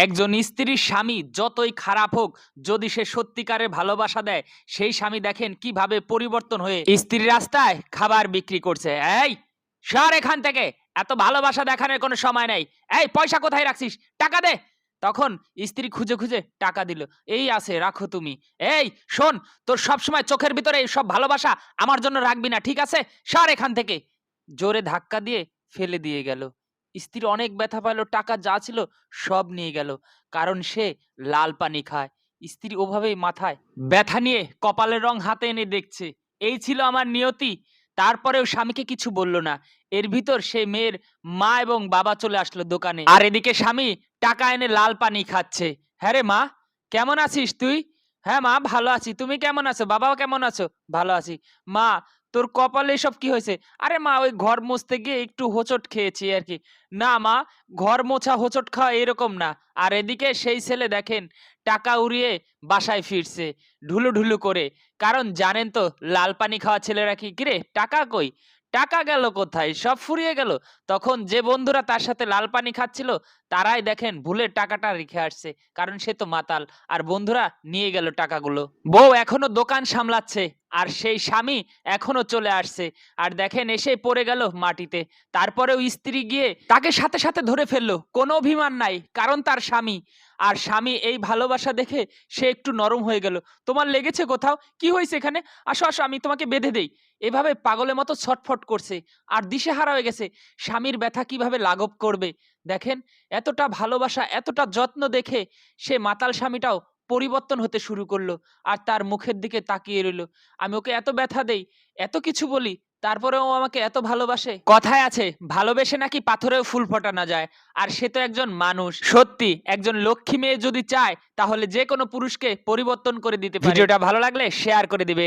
একজন স্ত্রীর স্বামী যতই খারাপ হোক, যদি সে সত্যিকারের ভালোবাসা দেয়, সেই স্বামী দেখেন কিভাবে পরিবর্তন হয়ে স্ত্রীর রাস্তায় খাবার বিক্রি করছে। এই সর এখান থেকে, এত ভালোবাসা দেখানোর কোনো সময় নাই। এই পয়সা কোথায় রাখছিস, টাকা দে। তখন স্ত্রী খুঁজে খুঁজে টাকা দিল। এই আছে, রাখো তুমি। এই শোন, তোর সবসময় চোখের ভিতরে এই সব ভালোবাসা আমার জন্য রাখবি না, ঠিক আছে? সর এখান থেকে। জোরে ধাক্কা দিয়ে ফেলে দিয়ে গেল। স্ত্রী অনেক ব্যথা পেল, টাকা যা ছিল সব নিয়ে গেল। কারণ সে লাল পানি খায়। স্ত্রী ওভাবেই মাথায় ব্যথা নিয়ে কপালের রং হাতে এনে দেখছে। এই ছিল আমার নিয়তি। তারপরেও স্বামীকে কিছু বলল না। এর ভিতর সেই মেয়ের মা এবং বাবা চলে আসলো দোকানে। আর এদিকে স্বামী টাকা এনে লাল পানি খাচ্ছে। হ্যাঁ রে মা, কেমন আছিস তুই? হ্যাঁ মা, ভালো আছি। তুমি কেমন আছো? বাবাও কেমন আছো? ভালো আছি। মা, তোর কপালে এসব কি হয়েছে? আরে মা, ওই ঘর মুছতে গিয়ে একটু হোঁচট খেয়েছি আরকি। না মা, ঘর মোছা হোঁচট খাওয়া এরকম না। আর এদিকে সেই ছেলে দেখেন টাকা উড়িয়ে বাসায় ফিরছে ঢুলু ঢুলু করে। কারণ জানেন তো লাল পানি খাওয়া ছেলেরা কি, কিরে টাকা কই? টাকা গেল কোথায়? সব ফুরিয়ে গেল। তখন যে বন্ধুরা তার সাথে লাল পানি খাচ্ছিল তারাই দেখেন ভুলে টাকাটা রেখে আসছে। কারণ সে তো মাতাল। আর বন্ধুরা নিয়ে গেল টাকাগুলো। বউ এখনো দোকান সামলাচ্ছে আর সেই স্বামী এখনো চলে আসছে। আর দেখেন এসেই পড়ে গেল মাটিতে। তারপরেও স্ত্রী গিয়ে তাকে সাথে সাথে ধরে ফেললো। কোনো অভিমান নাই, কারণ তার স্বামী। আর স্বামী এই ভালোবাসা দেখে সে একটু নরম হয়ে গেল। তোমার লেগেছে কোথাও? কি হয়েছে এখানে? আসো আসো, আমি তোমাকে বেঁধে দেই। এভাবে পাগলের মতো ছটফট করছে আর দিশেহারা হয়ে গেছে স্বামীর ব্যথা কিভাবে লাঘব করবে। দেখেন এতটা ভালোবাসা, এতটা যত্ন দেখে সে মাতাল স্বামীটাও পরিবর্তন হতে শুরু করলো। আর তার মুখের দিকে তাকিয়ে রইল। আমি ওকে এত ব্যথা দেই, এত কিছু বলি, তারপরেও ও আমাকে এত ভালোবাসে। কথায় আছে ভালোবেসে নাকি পাথরেও ফুল ফোটানো যায়। আর সে তো একজন মানুষ। সত্যি একজন লক্ষ্মী মেয়ে যদি চায় তাহলে যে কোনো পুরুষকে পরিবর্তন করে দিতে পারে। ভিডিওটা ভালো লাগলে শেয়ার করে দিবেন।